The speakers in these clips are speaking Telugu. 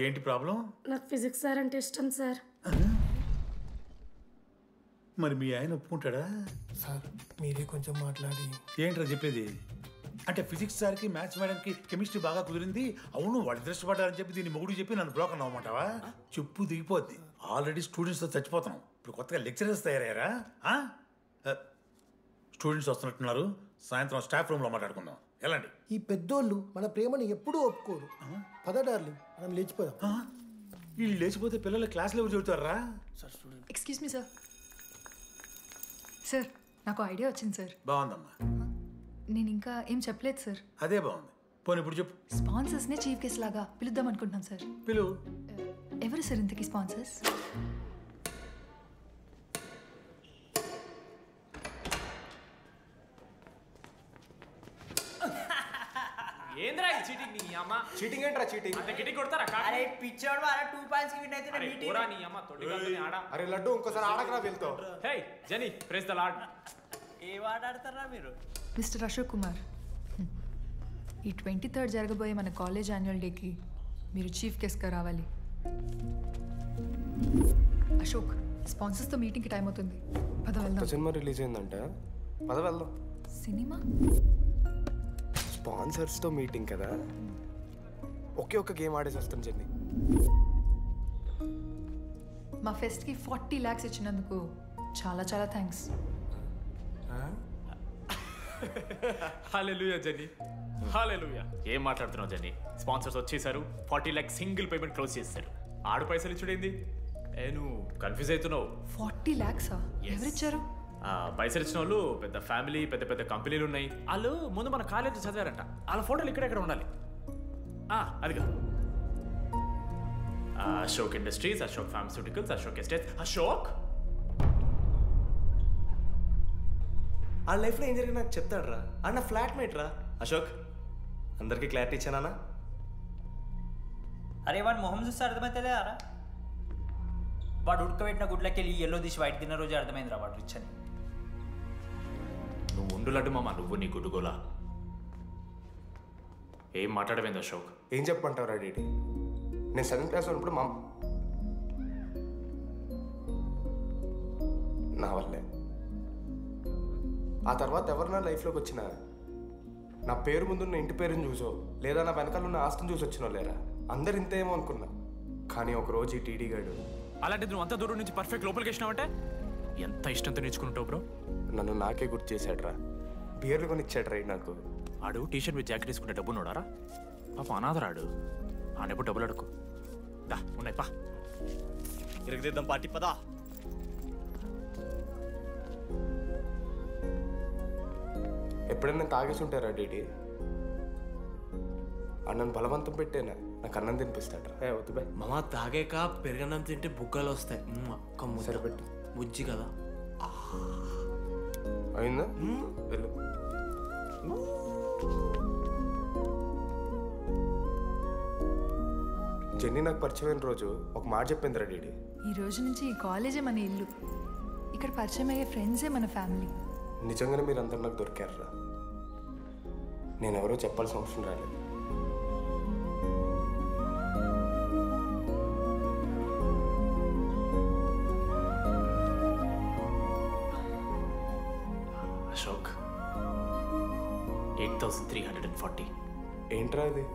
ఏంటి ప్రాబ్లం? నాకు ఫిజిక్స్ సార్ అంటే ఇష్టం సార్. మరి మీ ఆయన ఒప్పుకుంటాడా? సార్ మీరే కొంచెం మాట్లాడి. ఏంట్రా చెప్పేది? అంటే ఫిజిక్స్ సార్కి మ్యాథ్స్ మేడంకి కెమిస్ట్రీ బాగా కుదిరింది, అవును వాళ్ళు ఇష్టపడ్డారని చెప్పి దీన్ని మొగుడు చెప్పి నన్ను బ్లాక్ అన్నమాటవా? చెప్పు దిగిపోద్ది. ఆల్రెడీ స్టూడెంట్స్తో చచ్చిపోతున్నాం, ఇప్పుడు కొత్తగా లెక్చరర్స్ తయారయ్యారా? స్టూడెంట్స్ వస్తున్నట్టున్నారు, సాయంత్రం స్టాఫ్ రూమ్లో మాట్లాడుకుందాం. ఎలాంటి ఈ పెద్దోళ్ళు మన ప్రేమని ఎప్పుడూ ఒప్పుకోరు. పద డార్లింగ్, మనం లేచిపోదాం. వీళ్ళు లేచిపోతే పిల్లలు క్లాస్లో ఎవరు చెబుతారా? Excuse me sir. సార్ నాకు ఐడియా వచ్చింది సార్. బాగుందమ్మా. నేను ఇంకా ఏం చెప్పలేదు సార్. అదే బాగుంది. పోనీ ఇప్పుడు చెప్పు. స్పాన్సర్స్నే చీఫ్ గెస్ట్ లాగా పిలుద్దాం అనుకుంటున్నాం సార్. పిలువు. ఎవరు సార్ ఇంతకీ స్పాన్సర్స్? ఏంద్రా ఈ చీటింగ్ నీ అమ్మ? చీటింగ్ ఏంట్రా చీటింగ్? అంత గిటి కొడతారా? అరే పిచ్చోడు వారా 2 పాయింట్స్ కి విన్ అయితే అరే మీటింగ్. పోరా నీ అమ్మ తొడి గంటని ఆడ. అరే లడ్డు ఇంకోసారి ఆడకరా వెళ్తావు. హే జెనీ ప్రెస్ ద లార్డ్. ఏ వాడ ఆడతారా మీరు? మిస్టర్ అశోక్ కుమార్, ఈ 23rd జరగబోయే మన కాలేజ్ యాన్యువల్ డేకి మీరు చీఫ్ గెస్ట్గా రావాలి. అశోక్, స్పాన్సర్స్తో మీటింగ్కి టైం అవుతుంది, పద వెళ్దాం. సినిమా రిలీజ్ అయిందంట, పద వెళ్దాం. సినిమా? స్పాన్సర్స్తో మీటింగ్ కదా, ఒకే ఒక్క గేమ్ ఆడేసి వస్తాం చెన్ని. మా ఫెస్ట్కి 40 lakhs ఇచ్చినందుకు చాలా చాలా థ్యాంక్స్. హల్లెలూయా జెన్నీ, హల్లెలూయా. ఏం మాట్లాడుతున్నావు జెన్నీ? స్పాన్సర్స్ వచ్చేసారు, 40 lakhs సింగిల్ పేమెంట్ క్లోజ్ చేస్తారు. ఆడు పైసలు ఇచ్చుడేంది? నువ్వు కన్ఫ్యూజ్ అవుతున్నావు. 40 lakhs ఎవరిచ్చారు? పైసలు ఇచ్చిన వాళ్ళు పెద్ద ఫ్యామిలీ, పెద్ద పెద్ద కంపెనీలు ఉన్నాయి. వాళ్ళు ముందు మన కాలేజ్ చదివారంట, వాళ్ళ ఫోటోలు ఇక్కడెక్కడ ఉండాలి. అదిగా Ashok industries, Ashok pharmaceuticals, Ashok estates. Ashok ఆ లైఫ్లో ఏం జరిగింది నాకు చెప్తాడు రా. అన్న ఫ్లాట్మేట్ రా అశోక్. అందరికీ క్లారిటీ ఇచ్చానా? అరే వాడు మొహం చూస్తే అర్థమైతేలేదా? వాడు ఉడకబెట్టిన గుడ్లకి వెళ్ళి ఎల్లో తీసి వైట్ తిన్న రోజు అర్థమైందిరా వాడు రిచ్ అని. నువ్వు ఉండులడ్డు మామ, నువ్వు నీ గుడ్డుగోలా. ఏం మాట్లాడవేంది అశోక్? ఏం చెప్పమంటావు రా డీడీ? నేను 7th క్లాస్ ఉన్నప్పుడు నా వల్లే. ఆ తర్వాత ఎవరు నా లైఫ్లోకి వచ్చినా నా పేరు ముందున్న ఇంటి పేరుని చూసో లేదా నా వెనకాల ఉన్న ఆస్తిని చూసి వచ్చినో లేరా, అందరు ఇంతేమో అనుకున్నా. కానీ ఒకరోజు ఈ టీడీ గాడు అలాంటిది నువ్వు అంత దూరం నుంచి పర్ఫెక్ట్ లోపలికి వేసినావంటే ఎంత ఇష్టంతో నేర్చుకుంటావు బ్రో. నన్ను నాకే గుర్తు చేశాడ్రా, బియర్లు కొని ఇచ్చాడ్రా నాకు. ఆడు టీషర్ట్ మీద జాకెట్ వేసుకుంటే డబ్బు నోడారా? పాప అనాథరాడు, ఆడెప్పుడు డబ్బులు అడుకో. దా ఉన్నాయి పా, ఇరగదిద్దాం పార్టీ పదా. ఎప్పుడైనా తాగేసి ఉంటారా డీడీ? అన్నను బలవంతం పెట్టేనా నాకు అన్నం తినిపిస్తాడ్రా. వద్దు బాయ్ మామ, తాగాక పెరగన్నం తింటే బుగ్గలు వస్తాయి. సరిపెట్టు. బుజ్జి కదా అయిందా? వెళ్ళు. జెన్నీ నాకు పరిచయమైన రోజు ఒక మాట చెప్పిందిరా డీడీ. ఈ రోజు నుంచి ఈ కాలేజే మన ఇల్లు, ఇక్కడ పరిచయం అయ్యే ఫ్రెండ్సే మన ఫ్యామిలీ. నిజంగానే మీరందరూ నాకు దొరికారురా. నేనెవరో చెప్పాల్సిన అవసరం రాలేదు. అశోక్ 8,340. ఏంట్రా ఇది?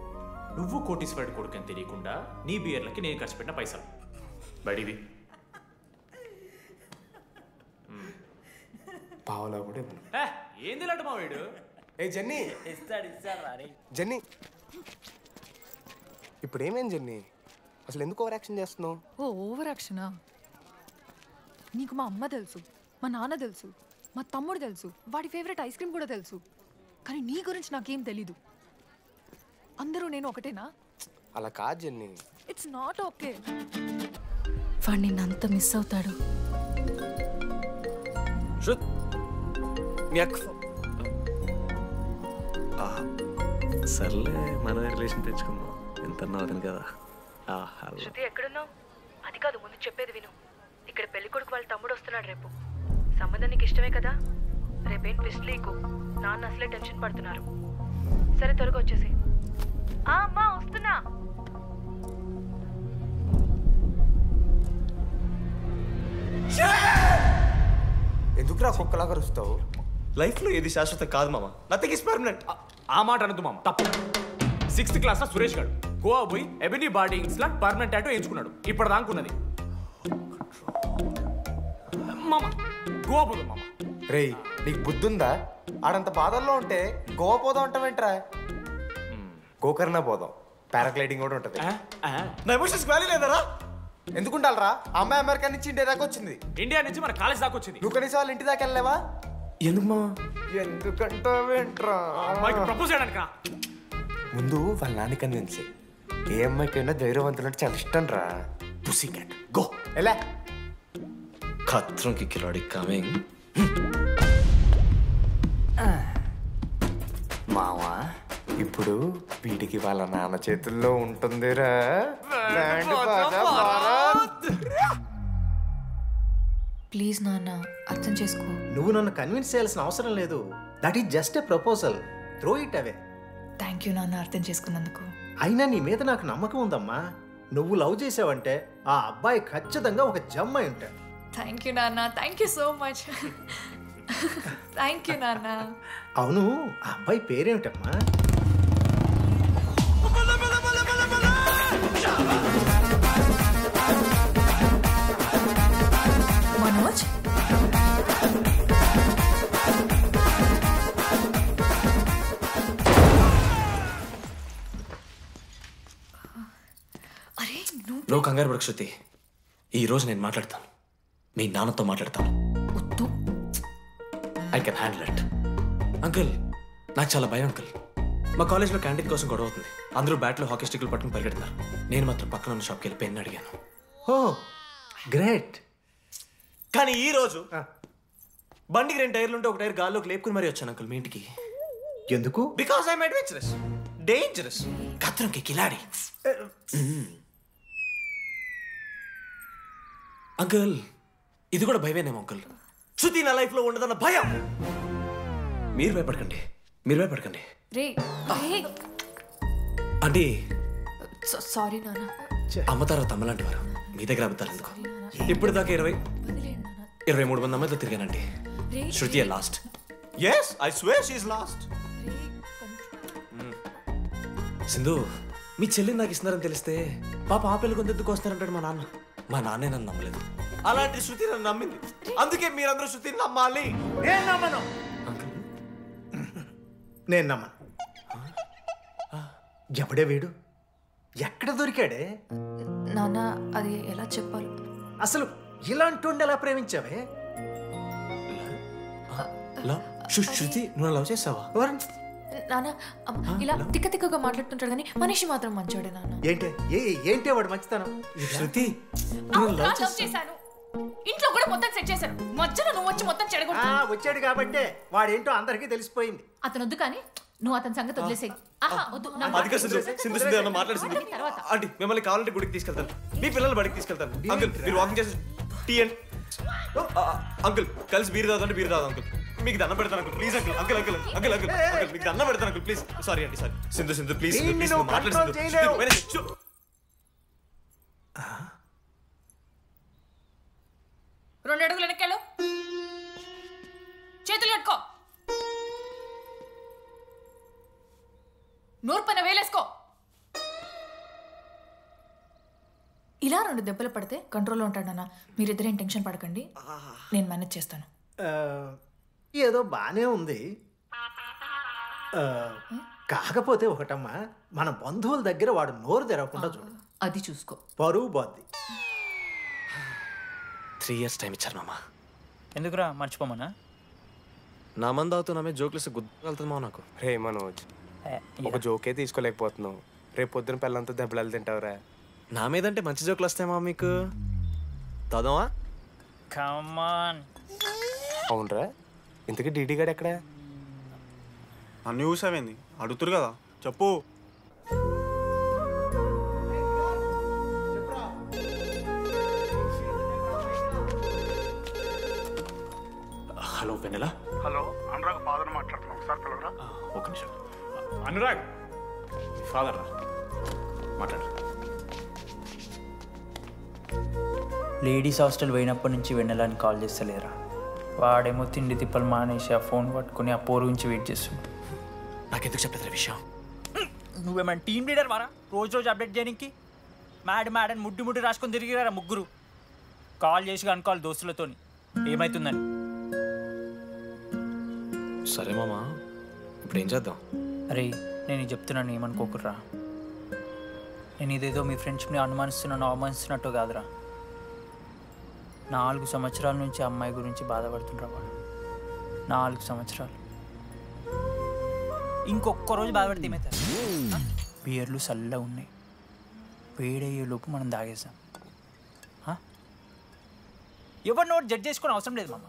నువ్వు కోటీశ్వరుడి కొడుకు అని తెలియకుండా నీ బియర్లకి నేను ఖర్చు పెట్టిన పైసలు బడివి. పావలా కూడా ఇవ్వను. ఏంది లాంటి మా వీడు? ఏ జెన్నీ, ఇస్తాడు రే జెన్నీ. ఇప్పుడు ఏమేం జెన్నీ? అసలు ఎందుకు ఓవర్ యాక్షన్ చేస్తున్నావు? ఓవర్ యాక్షనా? నీకు మా అమ్మ తెలుసు, మా నాన్న తెలుసు, మా తమ్ముడు తెలుసు, వాడి ఫేవరెట్ ఐస్ క్రీమ్ కూడా తెలుసు. కానీ నీ గురించి నాకేం తెలీదు. అందరూ నేను ఒకటేనా? అలా కాదు జెన్నీ. It's not okay. వాడు నిన్నంత మిస్ అవుతాడు. సర్లే, మన రిలేషన్ తెచ్చుకుందాం. ఎంత అవుతుంది కదా. శృతి ఎక్కడున్నావు? అది కాదు, ముందు చెప్పేది విను. ఇక్కడ పెళ్లి కొడుకు వాళ్ళ తమ్ముడు వస్తున్నాడు రేపు. సంబంధం నీకు ఇష్టమే కదా? రేపేం ట్విస్ట్ లీకు, నాన్న అసలే టెన్షన్ పడుతున్నారు. సరే త్వరగా వచ్చేసి. అమ్మా వస్తున్నా. ఎందుకు కుక్కలా కరుస్తావు? లైఫ్లో ఏది శాశ్వతం కాదు మామ. Nothing is permanent. ఆ మాట అనదు మామ, తప్పు. 6th క్లాస్లో సురేష్ గారు గోవా పోయి ఎబినీ బార్డింగ్స్ లా పర్మనెంట్ టాటూ ఎంచుకున్నాడు. ఇప్పుడు దానుకున్నది మామ. గోవా పోదు మామ. రేయ్ నీకు బుద్ధుందా? ఆడంత బాధల్లో ఉంటే గోవా పోదాం అంటావేంట్రా? గోకర్ణ పోదాం, పారాగ్లైడింగ్ కూడా ఉంటుంది. నా ఎమోషన్స్ వాల్యూ లేదరా? ఎందుకుంటారా? అమ్మాయి అమెరికా నుంచి ఇండియా దాకా వచ్చింది. ఇండియా నుంచి మన కాలేజ్ దాకా వచ్చింది. నువ్వు కనీసం వాళ్ళ ఇంటి దాకా వెళ్ళలేవా? ఎందుకు మామ? ఎందుకంటావేంట్రా? అమ్మాయికి ప్రపోజ్ చేయడానికి రా. ముందు వాళ్ళ నాన్న కన్విన్స్. ఏ అమ్మాయికైనా ధైర్యవంతులంటే చాలా ఇష్టం రా. పుసి క్యాట్ గో. ఎలా? ఖత్రం కి కిలాడి కమింగ్. మావా ఇప్పుడు వీడికి వాళ్ళ నాన్న చేతుల్లో ఉంటుందిరా. ప్లీజ్ నాన్న, అర్థం చేసుకో. నువ్వు నన్ను కన్విన్స్ చేయాల్సిన అవసరం లేదు. That is just a proposal. Throw it away. Thank you నాన్న, అర్థం చేసుకున్నందుకు. అయినా నీ మీద నాకు నమ్మకం ఉందమ్మా. నువ్వు లవ్ చేసావంటే ఆ అబ్బాయి ఖచ్చితంగా ఒక జమ్మాయి ఉంటాడు. థ్యాంక్ యూ నాన్న, thank you so much. Thank you నాన్న. అవును, ఆ అబ్బాయి పేరేమిటమ్మా? మనోజ్. అరే నువ్వు కంగారు పడకు శృతి. ఈ రోజు నేను మాట్లాడతాను, మీ నాన్నతో మాట్లాడతాను. వద్దు. I can handle it. Uncle, నాకు చాలా భయం అంకుల్. మా కాలేజ్లో క్యాంటీన్ కోసం గొడవ అవుతుంది. అందరూ బ్యాట్లో హాకీ స్టిక్లు పట్టుకుని పరిగెడుతున్నారు. నేను మాత్రం పక్కన ఉన్న షాప్కి వెళ్ళి పెన్ అడిగాను. ఓ గ్రేట్. కానీ ఈ రోజు బండికి 2 టైర్లు ఉంటే ఒక టైర్ గాల్లోకి లేపుకుని మరీ వచ్చాను అంకుల్ మీ ఇంటికి. ఎందుకు? బికాస్ ఐఎమ్ అడ్వెంచరస్, డేంజరస్, ఖత్రంకి కిలాడి. అంకుల్, ఇది కూడా భయమేనేమో అంకుల్. శృతి నా లైఫ్లో ఉండదన్న భయం. మీరు భయపడకండి, మీరు భయపడకండి. రే అంటే సారీ నాన్న. అమ్మతారా తమ్మలాంటి వారు, మీ దగ్గర అబద్ధాలు ఎందుకు? ఇప్పుడు దాకా 23 మంది అమ్మాయితో తిరిగానండి. Shruti lost. Yes, I swear she is lost. Sindhu, మీ చెల్లిని నాకు ఇస్తున్నారని తెలిస్తే పాప ఆ పెళ్లి కొంతెత్తుకు వస్తారంటాడు మా నాన్న. మా నాన్నే నన్ను నమ్మలేదు. అలాంటి శృతి నన్ను నమ్మింది. అందుకే మీరందరూ శృతిని నమ్మాలి. నేను నమ్మను. నేను నమ్మను. ఎవడే వీడు? ఎక్కడ దొరికాడే? నాన్న, అది ఎలా చెప్పాలి? అసలు ఇలాంటి ఎలా ప్రేమించావే? శృతి, నువ్వు లవ్ చేసావా? నాన్న, ఇలా తిక్క తిక్కగా మాట్లాడుతుంటాడు కానీ మనిషి మాత్రం మంచోడే నాన్న. ఏంటే వాడు మంచితనం? శృతి, లవ్ చేశాను. ఇంట్లో కూడా మొత్తం సెట్ చేశాను. మధ్యలో నువ్వు వచ్చి మొత్తం చెడగొట్టా. వచ్చాడు కాబట్టే వాడేంటో అందరికీ తెలిసిపోయింది. అతను వద్దు కానీ నువ్వు అతని సంగతి వదిలేసేయి. ఆంటీ, మిమ్మల్ని కావాలంటే గుడికి తీసుకెళ్తాను, మీ పిల్లలు బడికి తీసుకెళ్తాను. అంకుల్, మీరు వాకింగ్ చేసి టీ అండ్ అంకుల్ కలిసి బీర్ తాగుతుంటే బీర్ తాగు అంకుల్. మీకు దండం పెడతాను uncle, please uncle. Uncle uncle uncle uncle uncle మీకు దండం పెడతాను అంకుల్, ప్లీజ్. సారీ అండి, సారీ. సింధు ప్లీజ్ ప్లీజ్ మాట్లాడు. 2 అడుగులు వెనక్కెళ్ళు. చేతులు కట్టుకో. నోరు పైన వేలేసుకో. ఇలా 2 దెబ్బలు పడితే కంట్రోల్లో ఉంటాడన్నా. మీరిద్దరేం టెన్షన్ పడకండి, నేను మేనేజ్ చేస్తాను. ఏదో బానే ఉంది. కాకపోతే ఒకటమ్మా, మన బంధువుల దగ్గర వాడు నోరు తెరవకుండా చూడు. అది చూసుకో, పరువు బాద్ది. 3 years టైం ఇచ్చారు మామ. ఎందుకురా మర్చిపోమన్నా? నా మంది అవుతూ నామే జోక్లు గుర్తుకెళ్తుంది మామ నాకు. రే మనోజ్, ఒక జోకే తీసుకోలేకపోతున్నావు. రేపు పొద్దున పిల్లలంతా దెబ్బలు తింటావురా. నా మీదంటే మంచి జోకులు వస్తాయి మామ మీకు. తోదమా? కమాన్. అవునరా, ఇంతకీ డీడీ గారు ఎక్కడా? అన్ని చూసావేంది? అడుగుతురు కదా, చెప్పు. హలో వెన్నెల. హలో, అనురాగ్ ఫాదర్ మాట్లాడుతున్నాం. ఒకసారి పిలవరా? ఒక నిమిషం. అనురాగ్ ఫాదర్ రా, మాట్లాడు. లేడీస్ హాస్టల్ పోయినప్పటి నుంచి వెన్నెలని కాల్ చేస్తలేరా? వాడేమో తిండి తిప్పలు మానేసి ఆ ఫోన్ పట్టుకుని ఆ పోరు గురించి వెయిట్ చేస్తుండు. నాకెందుకు చెప్పలేదు విషయం? నువ్వేమైనా టీమ్ లీడర్ వారా రోజు రోజు అప్డేట్ చేయడానికి? మ్యాడ్ అని ముడ్డి రాసుకొని తిరిగిరారా ముగ్గురు. కాల్ చేసి అనుకోవాలి దోస్తులతోని ఏమవుతుందని. సరే మామా, ఇప్పుడు ఏం చేద్దాం? అరే నేను ఇది చెప్తున్నాను ఏమనుకోకుర్రా. నేను ఇదేదో మీ ఫ్రెండ్షిప్ని అనుమానిస్తున్నాను అవమానిస్తున్నట్టు కాదురా. 4 సంవత్సరాల నుంచి అమ్మాయి గురించి బాధపడుతుండ్రా వాడు. 4 సంవత్సరాలు. ఇంకొక్క రోజు బాధపడితే ఏమవుతారు? బియర్లు చల్లగా ఉన్నాయి, వేడయ్యే లోపు మనం తాగేసాం. ఎవరు నోట్ జడ్జ్ చేసుకుని అవసరం లేదు మామ.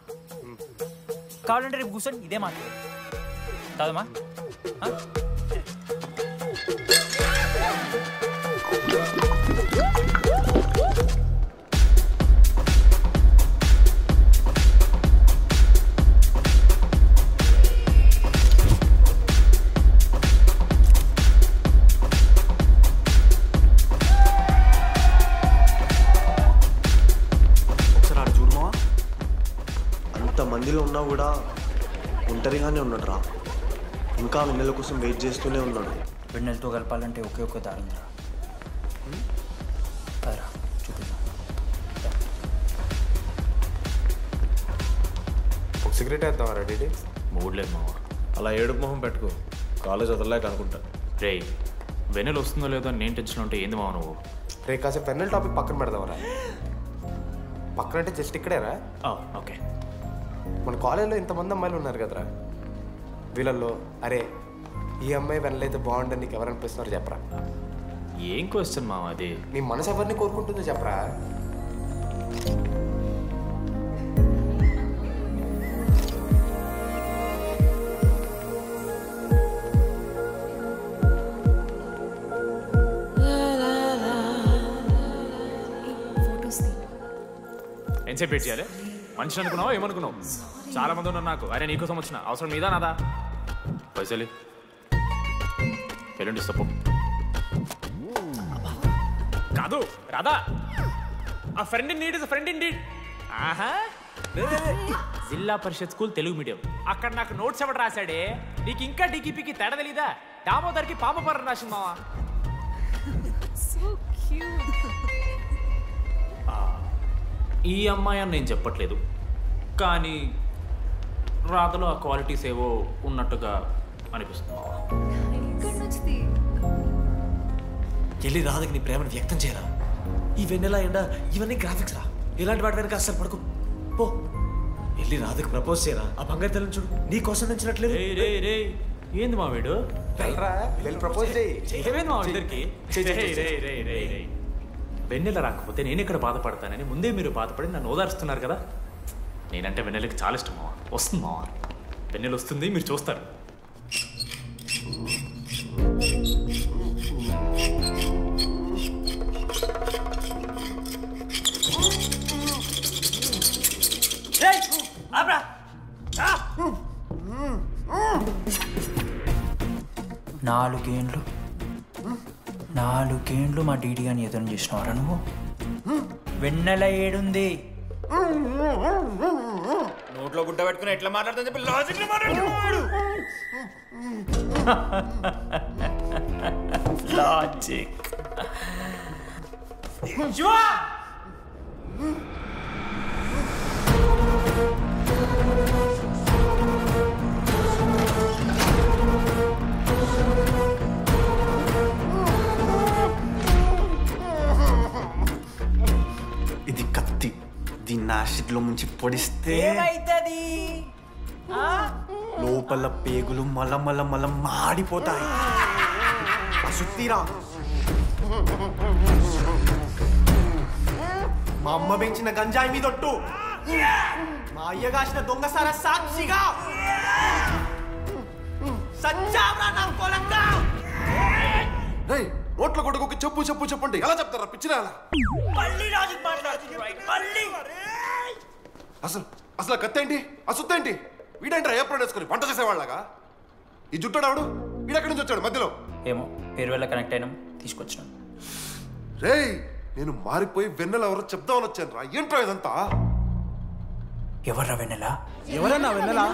కావాలంటే రేపు కూర్చొని ఇదే మాట్లాడు కాదమ్మా. మందిలో ఉన్నా కూడా ఒంటరిగానే ఉన్నాడు రా. ఇంకా వెన్నెల కోసం వెయిట్ చేస్తూనే ఉన్నాడు. వెన్నెలతో కలపాలంటే ఒకే ఒక్క దారిందిరా. చూపిద్దాం. ఒక సిగరెట్ వేద్దాం రెడీ? మూడ్ లేదు మావా. అలా ఏడుపు మొహం పెట్టుకో, కాలేజ్ వదలలేక అనుకుంటా. రే వెన్నెల వస్తుందో లేదో అని నేను టెన్షన్ ఉంటే ఏంది మావ నువ్వు? రే కాసేపు వెన్నెల టాపిక్ పక్కన పెడదామరా. పక్కన అంటే జస్ట్ ఇక్కడేరా. ఓకే. మన కాలేజ్లో ఇంతమంది అమ్మాయిలు ఉన్నారు కదరా, వీళ్ళల్లో అరే ఈ అమ్మాయి వెనలైతే బాగుంటుంది నీకు ఎవరు అనిపిస్తున్నారు చెప్పరా? ఏం క్వశ్చన్ మావా అది? నీ మనసు ఎవరిని కోరుకుంటుందో చెప్పరా? ఎంతసేపు వెయిట్ చేయాలి? మనిషి అనుకున్నావా ఏమనుకున్నావు? చాలా మంది ఉన్నారు నాకు. అరే నీకోసం వచ్చిన అవసరం మీదా నాదా? పైసలు ఎల్లుండి తప్పు కాదు రాదా. ఆ friend in need is friend in need. ఆహా, జిల్లా పరిషత్ స్కూల్ తెలుగు మీడియం. అక్కడ నాకు నోట్స్ ఎవడు రాశాడే? నీకు ఇంకా డీకీపీకి తేడా తెలీదా? దామోదర్కి పాపపరం రాసింది మావా. ఈ అమ్మాయి అని నేను చెప్పట్లేదు, కానీ రాతలో ఆ క్వాలిటీస్ ఏవో ఉన్నట్టుగా అనిపిస్తుంది. వెళ్ళి రాధకి నీ ప్రేమను వ్యక్తం చేయరా. ఈ వెన్నెలా ఎండ ఇవన్నీ గ్రాఫిక్స్ రా. ఇలాంటి వాటి వెనక అస్సలు పడుకో. పో వెళ్ళి రాధకి ప్రపోజ్ చేయరా. ఆ బంగారు తెల్లని చూడు నీ కోసం నచ్చినట్లేదు. ఏంది మా వీడు? ప్రపోజ్ మా ఇద్దరికి వెన్నెల రాకపోతే నేను ఇక్కడ బాధపడతానని ముందే మీరు బాధపడి నన్ను ఓదారుస్తున్నారు కదా. నేనంటే వెన్నెలకి చాలా ఇష్టం మావా. వస్తుంది మావా, వెన్నెల వస్తుంది, మీరు చూస్తారు. నాలుగేండ్లు మా డీడీ అని ఎదురు చేసినవారా నువ్వు? వెన్నెల ఏడుంది? నోట్లో గుడ్డ పెట్టుకుని ఎట్లా మాట్లాడుతుంది చెప్పి లాజిక్ మాట్లాడుతున్నాడు. లాజిక్ ఇది కత్తి. దీన్ని యాసిడ్లో ముంచి పొడిస్తే ఏమైతది? లోపల పేగులు మల మాడిపోతాయి. సుత్తిరా. మా అమ్మ పెంచిన గంజాయి మీదొట్టు, మా అయ్య కాసిన దొంగసార సాక్షిగా సచ్చావరా నా కొలంగా. నోట్ల కొడుకు చెప్పు చెప్పు చెప్పండి ఎలా చెప్తారా పిచ్చిరా? అసలు కత్తేంటి అసుత్తేంటి? వీడేంట్రా ఏప్రిల్ వేసుకొని వంట చేసేవాళ్ళగా? ఈ జుట్టాడు వీడెక్కడి నుంచి వచ్చాడు మధ్యలో? ఏమో పేరు వల్ల కనెక్ట్ అయినాం, తీసుకొచ్చినాం. రేయ్ నేను మారిపోయి వెన్నెల ఎవరో చెప్దామని వచ్చాను రా. ఏంట్రా ఇదంతా? ఎవర్రా వెన్నెలా? ఎవరన్నా వెన్నెలా?